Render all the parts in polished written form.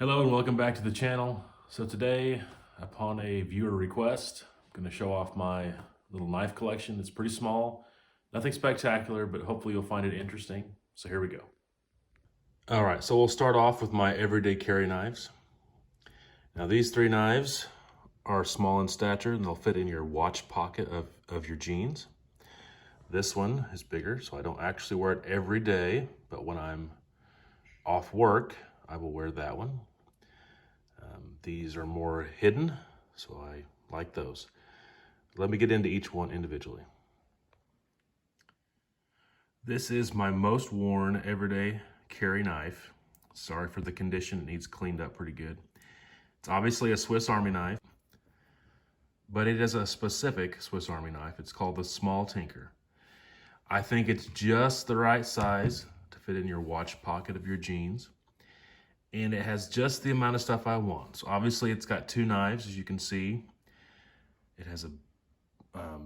Hello and welcome back to the channel. So today, upon a viewer request, I'm going to show off my little knife collection. It's pretty small, nothing spectacular, but hopefully you'll find it interesting. So here we go. All right, so we'll start off with my everyday carry knives. Now these three knives are small in stature and they'll fit in your watch pocket of your jeans. This one is bigger, so I don't actually wear it every day, but when I'm off work, I will wear that one. These are more hidden, so I like those. Let me get into each one individually. This is my most worn everyday carry knife. Sorry for the condition, it needs cleaned up pretty good. It's obviously a Swiss Army knife, but it is a specific Swiss Army knife. It's called the Small Tinker. I think it's just the right size to fit in your watch pocket of your jeans. And it has just the amount of stuff I want. So obviously it's got two knives, as you can see. It has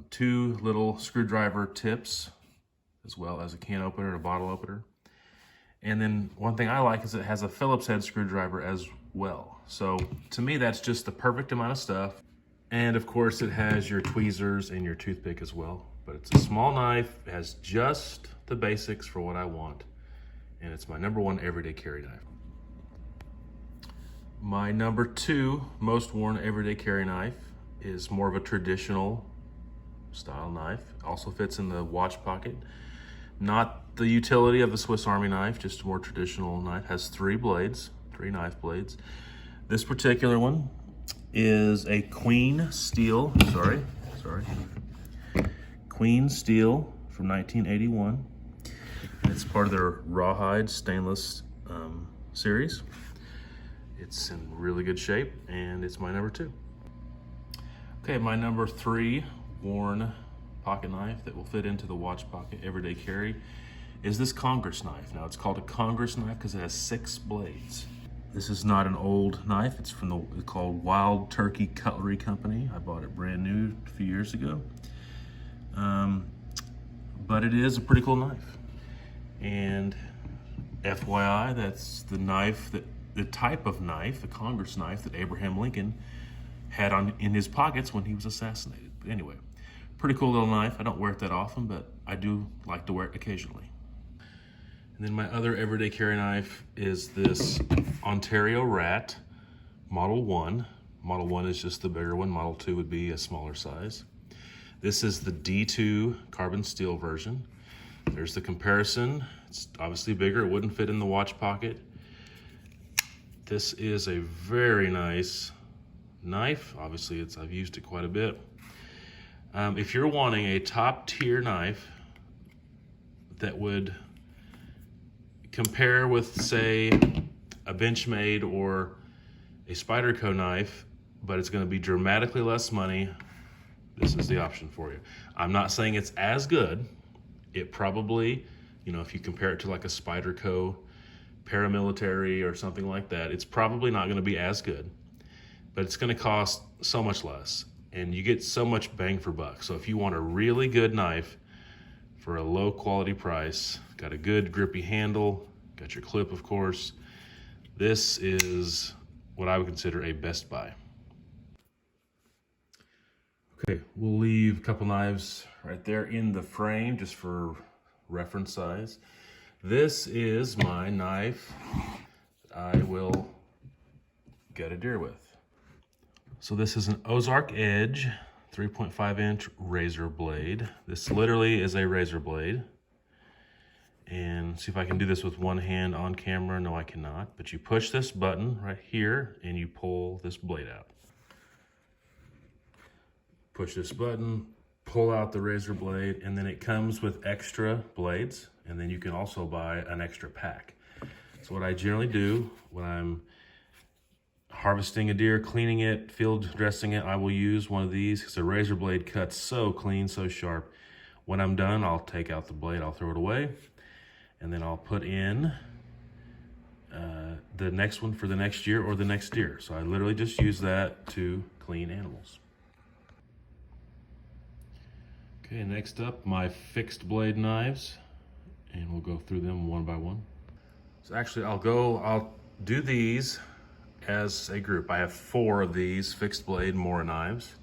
two little screwdriver tips, as well as a can opener and a bottle opener. And then one thing I like is it has a Phillips head screwdriver as well. So to me, that's just the perfect amount of stuff. And of course it has your tweezers and your toothpick as well. But it's a small knife, it has just the basics for what I want. And it's my #1 everyday carry knife. My #2 most worn everyday carry knife is more of a traditional style knife. Also fits in the watch pocket. Not the utility of the Swiss Army knife, just a more traditional knife. Has three knife blades. This particular one is a Queen steel, Queen steel from 1981. It's part of their rawhide stainless series. It's in really good shape, and it's my #2. Okay, my #3 worn pocket knife that will fit into the watch pocket everyday carry is this Congress knife. Now it's called a Congress knife because it has 6 blades. This is not an old knife. It's called Wild Turkey Cutlery Company. I bought it brand new a few years ago. But it is a pretty cool knife. And FYI, that's the type of knife, the Congress knife that Abraham Lincoln had in his pockets when he was assassinated. But anyway, pretty cool little knife. I don't wear it that often, but I do like to wear it occasionally. And then my other everyday carry knife is this Ontario Rat Model 1. Model 1 is just the bigger one. Model 2 would be a smaller size. This is the D2 carbon steel version. There's the comparison. It's obviously bigger. It wouldn't fit in the watch pocket. This is a very nice knife. Obviously, I've used it quite a bit. If you're wanting a top tier knife that would compare with, say, a Benchmade or a Spyderco knife, but it's going to be dramatically less money, this is the option for you. I'm not saying it's as good. It probably, if you compare it to like a Spyderco paramilitary or something like that, it's probably not going to be as good, but it's going to cost so much less and you get so much bang for buck. So if you want a really good knife for a low quality price, got a good grippy handle, got your clip of course, this is what I would consider a best buy. Okay, we'll leave a couple knives right there in the frame just for reference size. This is my knife that I will gut a deer with. So this is an Ozark Edge 3.5-inch razor blade. This literally is a razor blade. And see if I can do this with one hand on camera. No, I cannot. But you push this button right here and you pull this blade out. Push this button, pull out the razor blade, and then it comes with extra blades. And then you can also buy an extra pack. So what I generally do when I'm harvesting a deer, cleaning it, field dressing it, I will use one of these because the razor blade cuts so clean, so sharp. When I'm done, I'll take out the blade, I'll throw it away, and then I'll put in the next one for the next year or the next deer. So I literally just use that to clean animals. Okay, next up, my fixed blade knives. And we'll go through them one by one. So actually I'll do these as a group. I have 4 of these fixed blade Morley knives.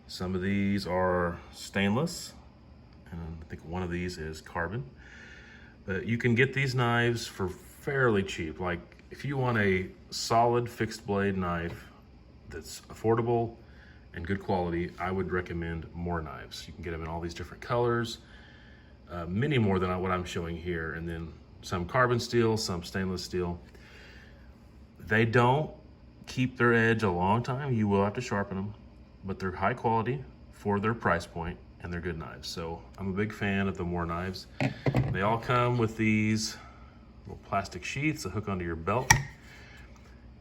Some of these are stainless, and I think one of these is carbon. But you can get these knives for fairly cheap. Like if you want a solid fixed blade knife that's affordable and good quality, I would recommend Morley knives. You can get them in all these different colors, many more than what I'm showing here, and then some carbon steel, some stainless steel. They don't keep their edge a long time. You will have to sharpen them, but they're high quality for their price point, and they're good knives. So I'm a big fan of the Morley knives. They all come with these little plastic sheaths that hook onto your belt.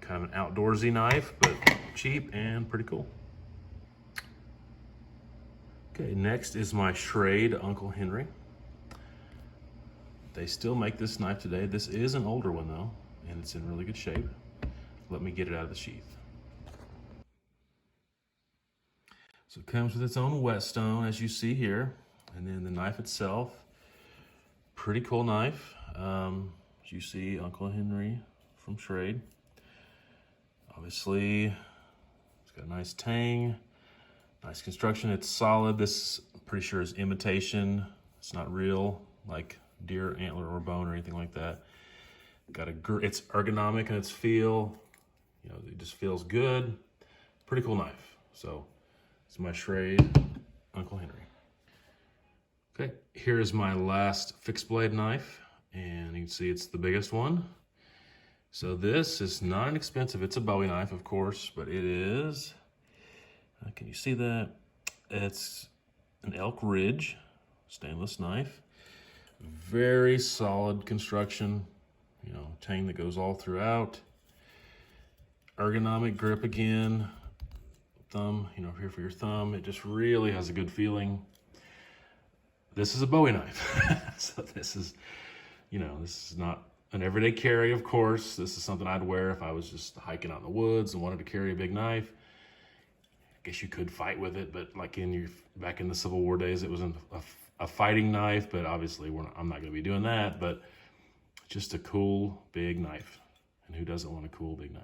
Kind of an outdoorsy knife, but cheap and pretty cool. Okay, next is my Schrade Uncle Henry. They still make this knife today. This is an older one though, and it's in really good shape. Let me get it out of the sheath. So it comes with its own whetstone, as you see here, and then the knife itself, pretty cool knife. As you see, Uncle Henry from Schrade. Obviously, it's got a nice tang, nice construction. It's solid. This, I'm pretty sure, is imitation. It's not real, like deer antler or bone or anything like that. Got it's ergonomic in its feel. You know, it just feels good. Pretty cool knife. So it's my Schrade Uncle Henry. Okay, here is my last fixed blade knife, and you can see it's the biggest one. So this is not inexpensive. It's a Bowie knife, of course, but it is, can you see that? It's an Elk Ridge stainless knife. Very solid construction, you know, tang that goes all throughout. Ergonomic grip again. Thumb, you know, here for your thumb. It just really has a good feeling. This is a Bowie knife. So this is, you know, this is not an everyday carry, of course. This is something I'd wear if I was just hiking out in the woods and wanted to carry a big knife. I guess you could fight with it, but like back in the Civil War days, it was a fighting knife, but obviously I'm not gonna be doing that, but just a cool big knife. And who doesn't want a cool big knife?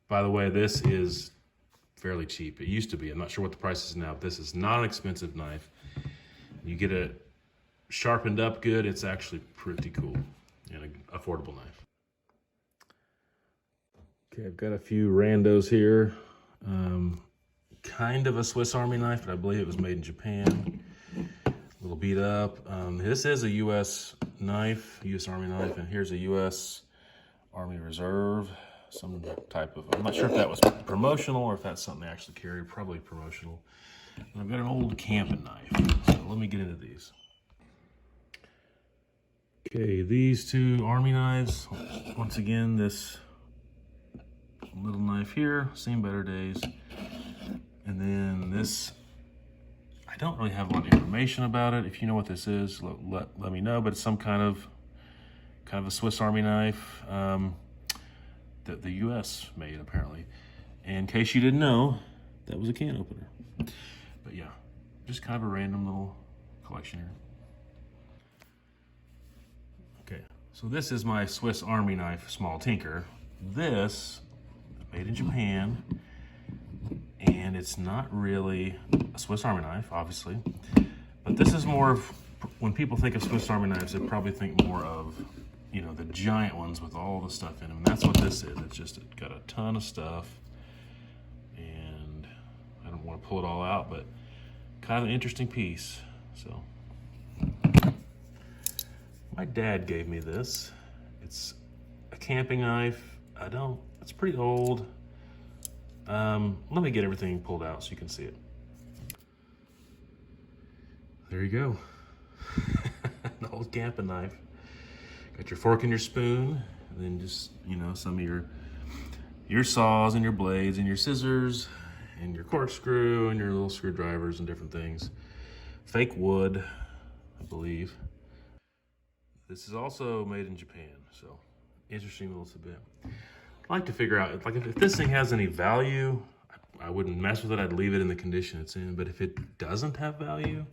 By the way, this is fairly cheap. It used to be. I'm not sure what the price is now, but this is not an expensive knife. You get it sharpened up good, it's actually pretty cool and an affordable knife. Okay, I've got a few randos here. Kind of a Swiss Army knife, but I believe it was made in Japan. A little beat up. This is a U.S. knife, U.S. Army knife, and here's a U.S. Army Reserve. Some type of, I'm not sure if that was promotional or if that's something they actually carry, probably promotional. And I've got an old camping knife, so let me get into these. Okay, these 2 Army knives. Once again, this little knife here, seen better days. And then this, I don't really have a lot of information about it. If you know what this is, let me know, but it's some kind of a Swiss Army knife. That the U.S. made, apparently. And in case you didn't know, that was a can opener. But yeah, just kind of a random little collection here. Okay, so this is my Swiss Army knife, Small Tinker. This is made in Japan, and it's not really a Swiss Army knife, obviously. But this is more of, when people think of Swiss Army knives, they probably think more of, you know, the giant ones with all the stuff in them. And that's what this is. It's just got a ton of stuff. And I don't want to pull it all out, but kind of an interesting piece. So my dad gave me this. It's a camping knife. It's pretty old. Let me get everything pulled out so you can see it. There you go. An old camping knife. Got your fork and your spoon, and then just, you know, some of your saws and your blades and your scissors and your corkscrew and your little screwdrivers and different things. Fake wood, I believe. This is also made in Japan, so interesting little tidbit. I'd like to figure out, like, if this thing has any value, I wouldn't mess with it. I'd leave it in the condition it's in. But if it doesn't have value,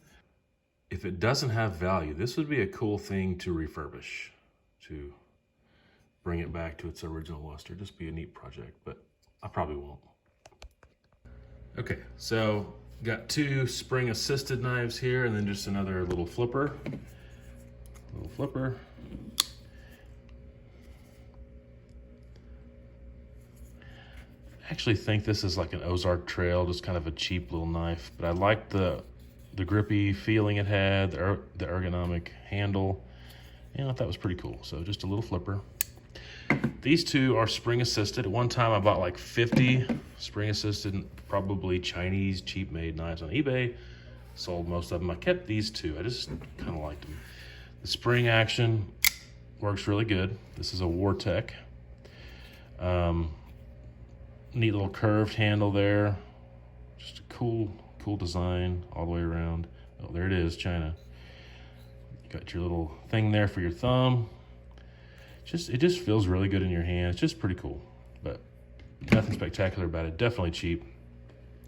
this would be a cool thing to refurbish, to bring it back to its original luster. Just be a neat project, but I probably won't. Okay, so got 2 spring assisted knives here, and then just another little flipper. I actually think this is like an Ozark Trail, just kind of a cheap little knife, but I like the grippy feeling it had, the ergonomic handle, and I thought it was pretty cool. So just a little flipper. These 2 are spring assisted. At one time I bought like 50 spring assisted, probably Chinese cheap made knives on eBay. Sold most of them. I kept these 2. I just kind of liked them. The spring action works really good. This is a Wartech. Neat little curved handle there. Just a cool design all the way around. Oh, there it is, China. You got your little thing there for your thumb. It just feels really good in your hand. It's just pretty cool, but nothing spectacular about it. Definitely cheap.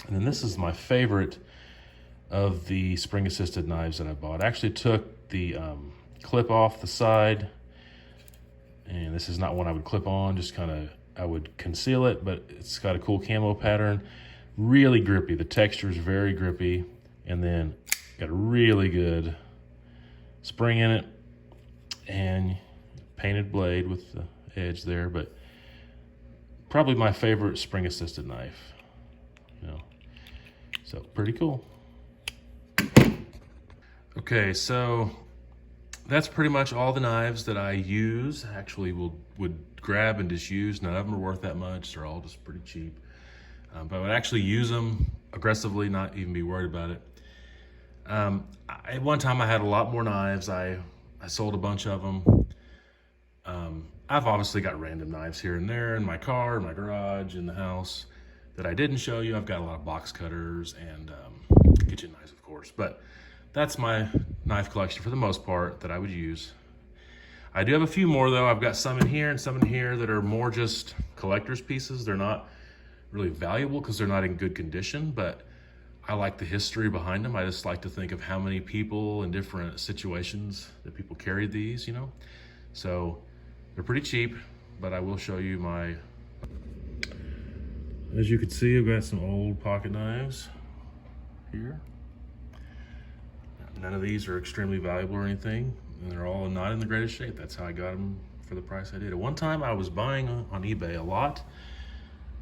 And then this is my favorite of the spring assisted knives that I bought. I actually took the clip off the side, and this is not one I would clip on, just kind of, I would conceal it, but it's got a cool camo pattern. Really grippy. The texture is very grippy, and then got a really good spring in it, and painted blade with the edge there, but probably my favorite spring assisted knife, you know. So pretty cool. Okay, so that's pretty much all the knives that I use. Actually would grab and just use. None of them are worth that much. They're all just pretty cheap. But I would actually use them aggressively, not even be worried about it. At one time I had a lot more knives. I sold a bunch of them. I've obviously got random knives here and there in my car, in my garage, in the house that I didn't show you. I've got a lot of box cutters and kitchen knives, of course, but that's my knife collection for the most part that I would use. I do have a few more though. I've got some in here and some in here that are more just collector's pieces. They're not really valuable because they're not in good condition, but I like the history behind them. I just like to think of how many people in different situations that people carried these, you know? So they're pretty cheap, but I will show you my, as you can see, I've got some old pocket knives here. None of these are extremely valuable or anything, and they're all not in the greatest shape. That's how I got them for the price I did. At one time I was buying on eBay a lot,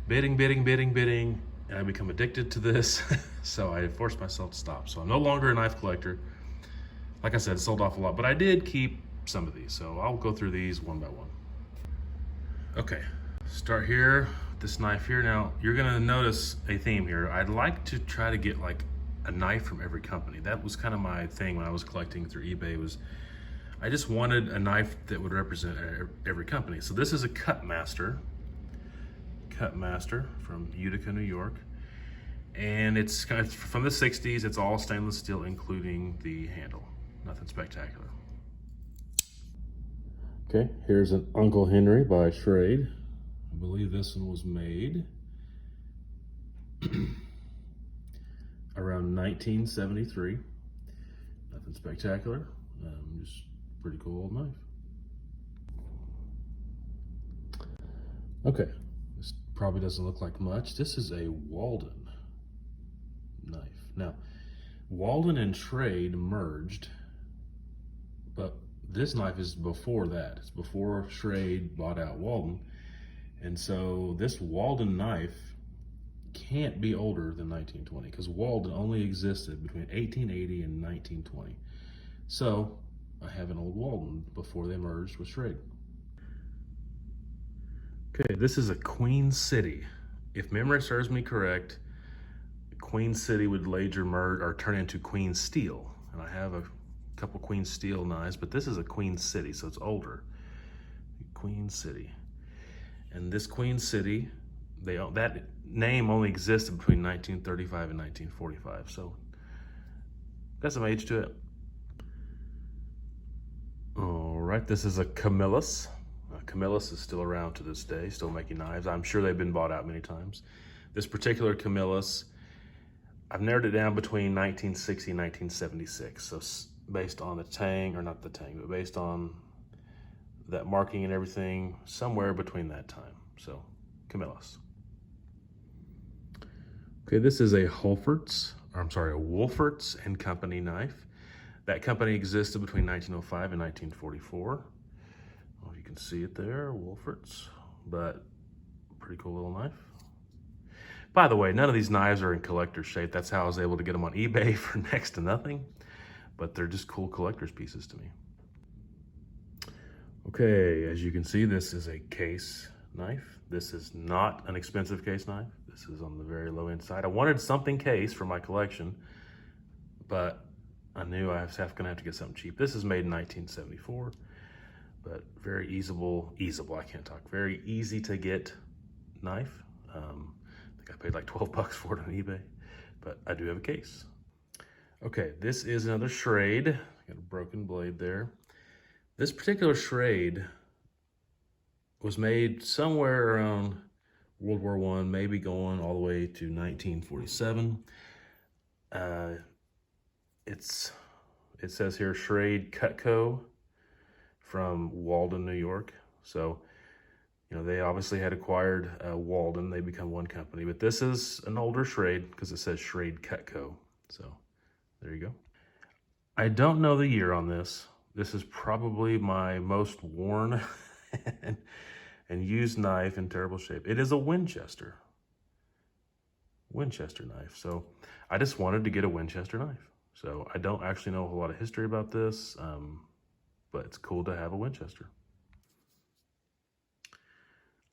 bidding, and I become addicted to this. So I forced myself to stop. So I'm no longer a knife collector. Like I said, sold off a lot, but I did keep some of these. So I'll go through these one by one. Okay, start here, this knife here. Now you're gonna notice a theme here. I'd like to try to get like a knife from every company. That was kind of my thing when I was collecting through eBay. Was I just wanted a knife that would represent every company. So this is a Cutmaster from Utica, New York. And it's kind of from the 60s. It's all stainless steel, including the handle. Nothing spectacular. Okay, here's an Uncle Henry by Schrade. I believe this one was made around 1973. Nothing spectacular. Just pretty cool old knife. Okay, this probably doesn't look like much. This is a Walden knife. Now, Walden and Schrade merged, but this knife is before that. It's before Schrade bought out Walden. And so this Walden knife can't be older than 1920 because Walden only existed between 1880 and 1920. So I have an old Walden before they merged with Schrade. Okay, this is a Queen City. If memory serves me correct, Queen City would later merge or turn into Queen Steel. And I have a couple Queen Steel knives, but this is a Queen City, so it's older. Queen City. And this Queen City, that name only existed between 1935 and 1945, so got some age to it. All right, this is a Camillus. Camillus is still around to this day, still making knives. I'm sure they've been bought out many times. This particular Camillus, I've narrowed it down between 1960 and 1976. So based on the tang, or not the tang, but based on that marking and everything somewhere between that time. So, Camillus. Okay, this is a Wolfert's and Company knife. That company existed between 1905 and 1944. Well, you can see it there, Wolfert's, but pretty cool little knife. By the way, none of these knives are in collector shape. That's how I was able to get them on eBay for next to nothing, but they're just cool collector's pieces to me. Okay, as you can see, this is a case knife. This is not an expensive case knife. This is on the very low end side. I wanted something case for my collection, but I knew I was gonna have to get something cheap. This is made in 1974, but very very easy to get knife. I think I paid like 12 bucks for it on eBay, but I do have a case. Okay, this is another Schrade. Got a broken blade there. This particular Schrade was made somewhere around World War I, maybe going all the way to 1947. It says here Schrade Cutco from Walden, New York. So, you know, they obviously had acquired Walden. They become one company, but this is an older Schrade because it says Schrade Cutco. So there you go. I don't know the year on this. This is probably my most worn and used knife in terrible shape. It is a Winchester knife. So I just wanted to get a Winchester knife. So I don't actually know a whole lot of history about this, but it's cool to have a Winchester.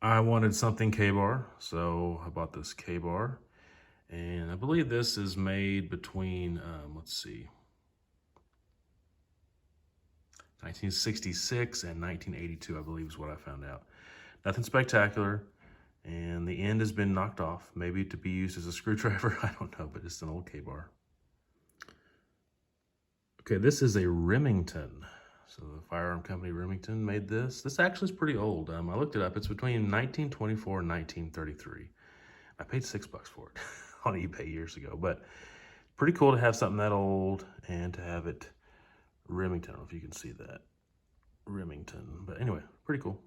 I wanted something K-bar, so I bought this K-bar. And I believe this is made between, let's see, 1966 and 1982, I believe is what I found out. Nothing spectacular, and the end has been knocked off, maybe to be used as a screwdriver, I don't know, but it's an old K-bar. Okay, this is a Remington. So the firearm company Remington made this. This actually is pretty old. I looked it up. It's between 1924 and 1933. I paid $6 for it on eBay years ago, but pretty cool to have something that old and to have it Remington. I don't know if you can see that. Remington. But anyway, pretty cool.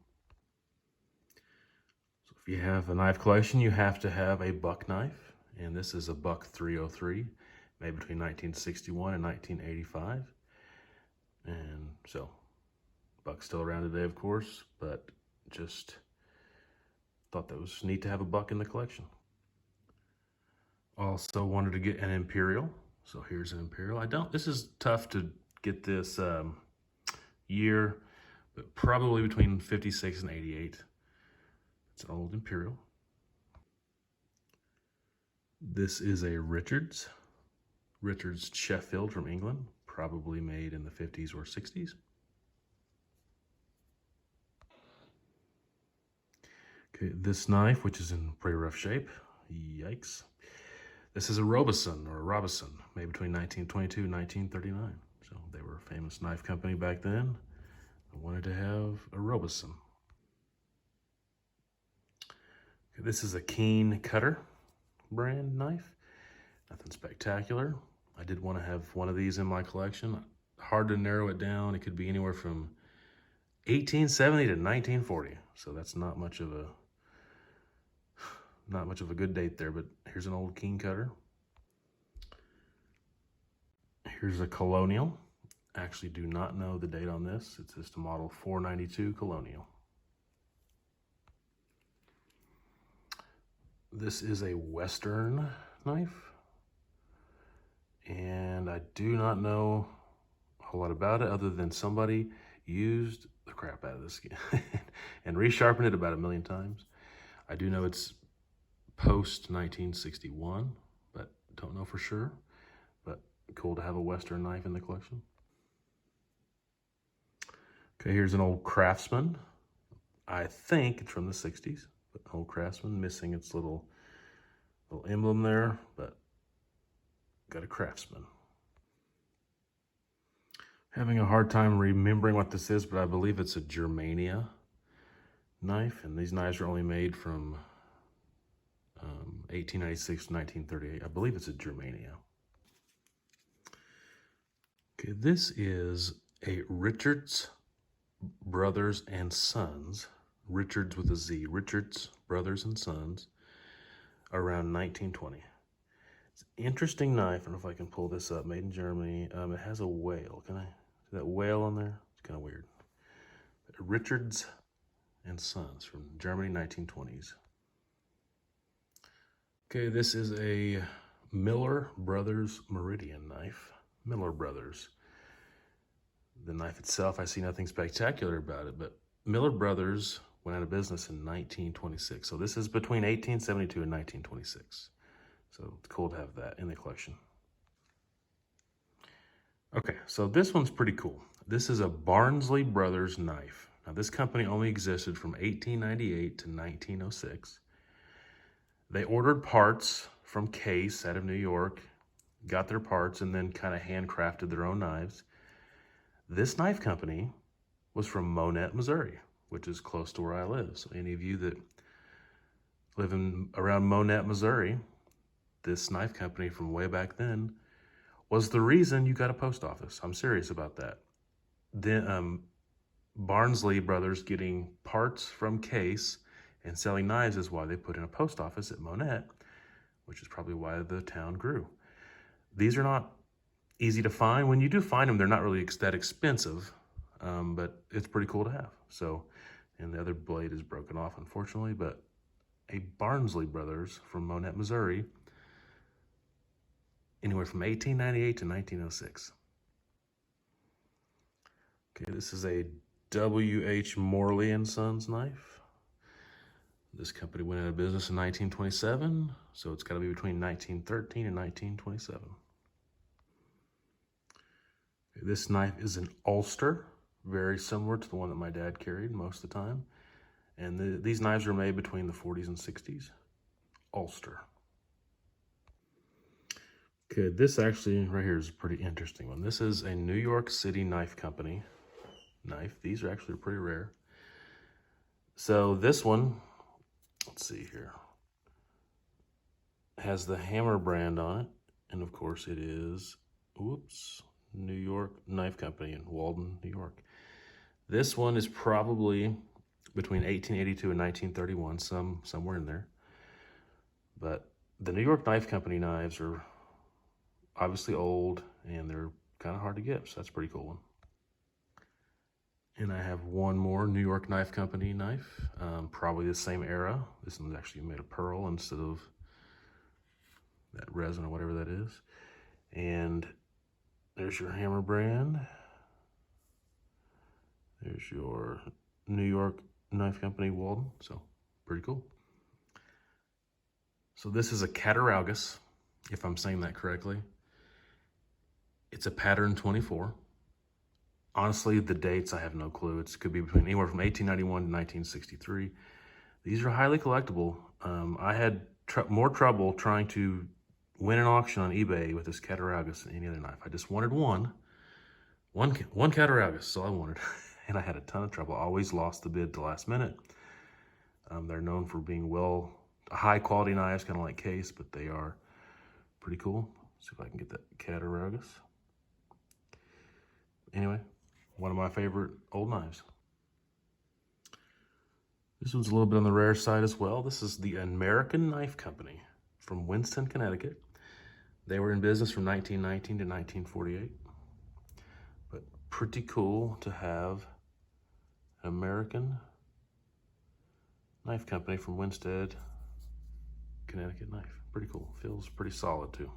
So if you have a knife collection, you have to have a buck knife. And this is a Buck 303, made between 1961 and 1985. And so, buck's still around today, of course, but just thought that was neat to have a buck in the collection. Also wanted to get an Imperial. So here's an Imperial. This is tough to get this year, but probably between 56 and 88. It's an old Imperial. This is a Richards Sheffield from England, probably made in the 50s or 60s. Okay, this knife, which is in pretty rough shape, yikes. This is a Robison, made between 1922 and 1939. So they were a famous knife company back then. I wanted to have a Robison. Okay, this is a Keen Cutter brand knife. Nothing spectacular. I did want to have one of these in my collection. Hard to narrow it down. It could be anywhere from 1870 to 1940. So that's not much of a good date there, but here's an old Keen Cutter. Here's a Colonial. Actually do not know the date on this. It's just a model 492 Colonial. This is a Western knife. And I do not know a whole lot about it other than somebody used the crap out of this and resharpened it about 1 million times. I do know it's post 1961, but don't know for sure. But cool to have a Western knife in the collection. Okay, here's an old Craftsman. I think it's from the 60s, but old Craftsman, missing its little emblem there, but got a Craftsman. Having a hard time remembering what this is, but I believe it's a Germania knife, and these knives are only made from 1896 to 1938. I believe it's a Germania. Okay, this is a Richards Brothers and Sons, Richards with a Z, Richards Brothers and Sons, around 1920. It's an interesting knife. I don't know if I can pull this up. Made in Germany. It has a whale. Can I see that whale on there? It's kind of weird. Richards and Sons from Germany, 1920s. Okay, this is a Miller Brothers Meridian knife. Miller Brothers. The knife itself, I see nothing spectacular about it, but Miller Brothers went out of business in 1926. So this is between 1872 and 1926. So it's cool to have that in the collection. Okay, so this one's pretty cool. This is a Barnsley Brothers knife. Now this company only existed from 1898 to 1906. They ordered parts from Case out of New York, got their parts, and then kind of handcrafted their own knives. This knife company was from Monett, Missouri, which is close to where I live. So any of you that live around Monett, Missouri, this knife company from way back then was the reason you got a post office. I'm serious about that. Then Barnsley Brothers getting parts from Case and selling knives is why they put in a post office at Monett, which is probably why the town grew. These are not easy to find. When you do find them, they're not really that expensive, but it's pretty cool to have. So, and the other blade is broken off, unfortunately, but a Barnsley Brothers from Monett, Missouri, anywhere from 1898 to 1906. Okay, this is a W.H. Morley and Sons knife. This company went out of business in 1927, so it's got to be between 1913 and 1927. Okay, this knife is an Ulster, very similar to the one that my dad carried most of the time. And these knives are made between the 40s and 60s. Ulster. Okay, this actually right here is a pretty interesting one. This is a New York City Knife Company knife. These are actually pretty rare. So this one, let's see here, has the Hammer brand on it. And of course it is, New York Knife Company in Walden, New York. This one is probably between 1882 and 1931, somewhere in there. But the New York Knife Company knives are obviously old and they're kind of hard to get, so that's a pretty cool one. And I have one more New York Knife Company knife, probably the same era. This one's actually made of pearl instead of that resin or whatever that is. And there's your Hammer brand. There's your New York Knife Company Walden, so pretty cool. So this is a Cattaraugus, if I'm saying that correctly. It's a pattern 24. Honestly, the dates, I have no clue. It could be between anywhere from 1891 to 1963. These are highly collectible. I had more trouble trying to win an auction on eBay with this Cattaraugus than any other knife. I just wanted one Cattaraugus, so I wanted. And I had a ton of trouble. I always lost the bid at the last minute. They're known for being high quality knives, kind of like Case, but they are pretty cool. See if I can get that Cattaraugus. Anyway, one of my favorite old knives. This one's a little bit on the rare side as well. This is the American Knife Company from Winston, Connecticut. They were in business from 1919 to 1948. But pretty cool to have an American Knife Company from Winston, Connecticut knife. Pretty cool. Feels pretty solid too.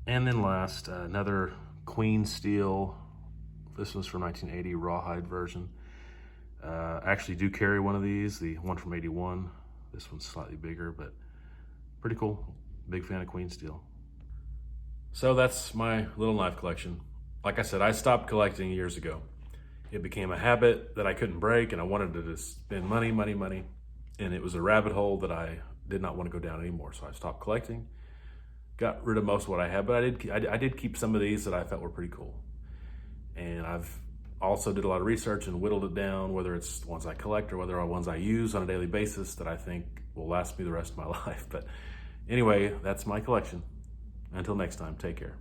And then last, another Queen Steel. This was from 1980, rawhide version. Actually do carry one of these, the one from 81. This one's slightly bigger, but pretty cool. Big fan of Queen Steel. So that's my little knife collection. Like I said, I stopped collecting years ago. It became a habit that I couldn't break, and I wanted to just spend money. And it was a rabbit hole that I did not want to go down anymore. So I stopped collecting, got rid of most of what I had, but I did keep some of these that I felt were pretty cool. And I've also did a lot of research and whittled it down, whether it's the ones I collect or whether are ones I use on a daily basis that I think will last me the rest of my life. But anyway, that's my collection. Until next time, take care.